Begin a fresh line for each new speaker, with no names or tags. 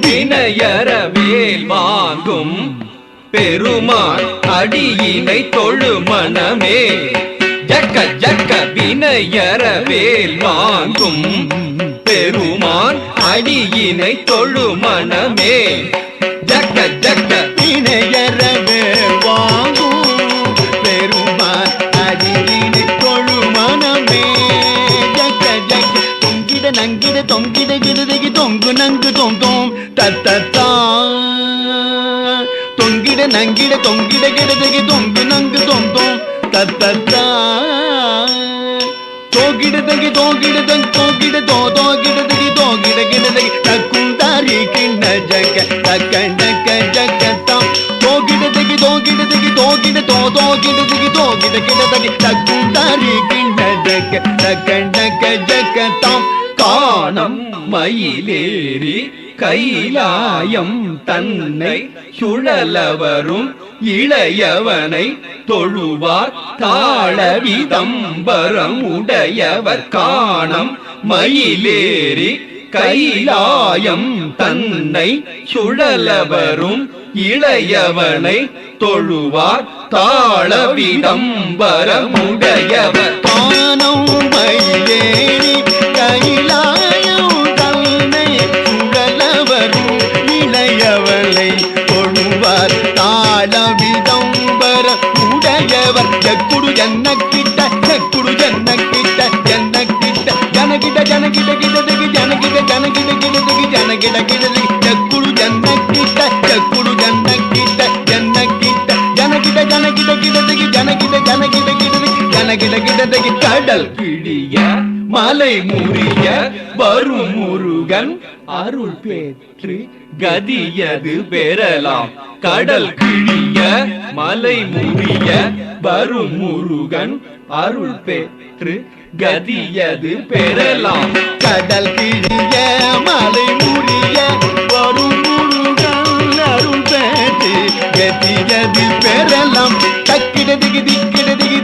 வினையறவேல் வாங்கும் பெருமான் அடியினை தொழு மனமே ஜக்க ஜக்க வினையறவேல் வாங்கும் பெருமான் அடியினை தொழு மனமே ஜக்க ஜக்க
வினையறவேல் வாங்கும் பெருமான் அடியினை தொழு மனமே ஜக்க ஜக்க தொங்கிட நங்கிட தொங்கிட கிடதகி தொங்கு நங்கு தொங்கும் தத்தத்தா தொங்கிட நங்கிட தொங்கிட கிடதகி தொங்கு நங்கு தொங்கும் தத்தத்தா தோகிடதகி தோகிடதங் தோகிட தோகிடதகி தோகிட கிடதகி தக்கும் தாரி கிண்ண ஜக தக்க ஜக்க ஜக்கத்தாம் தோகிடதகி தோகிடதகி தோகிட தோகிடதகி தோகிட கிடதகி தக்கும் தாரி கிண்ண ஜக தக்க ஜக்க ஜக்கத்தாம்
காணம் மயிலேறி கைலாயம் தன்னை சுழலவரும் இளையவனை தொழுவார் தாளவிதம்பரம் உடையவர் காணம் மயிலேறி கைலாயம் தன்னை சுழலவரும் இளையவனை தொழுவார் தாளவிதம்பரம் உடையவர்
காணம் மயிலேறி கைலாயம் தன்னை சுழலவரும் இளையவனை தொழுவார் தாளவிதம்பர உடையவர் ஜக்குடு ஜன்னக்கிட்ட ஜக்குடு ஜன்னக்கிட்ட ஜன்னக்கிட்ட ஜனகிட ஜனகிட கிடதகி ஜனகிட ஜனகிட கிடதகி ஜனகிட கிடதகி ஜக்குடு ஜன்னக்கிட்ட ஜக்குடு ஜன்னக்கிட்ட ஜன்னக்கிட்ட ஜனகிட ஜனகிட கிடதகி ஜனகிட ஜனகிட கிடதகி ஜனகிட கிடதகி கடல்
கிழிய மலை முறிய வரும் முருகன் அருள் பெற்று கதியது பெறலாம் கடல் கிழிய மலை முறிய வரும் முருகன் அருள் பெற்று கதியது பெறலாம்
கடல் கிழிய மலை முறிய வரும் முருகன் அருள் பெற்று கதியது பெறலாம் தக்கிடதிகி திக்கிடதிகி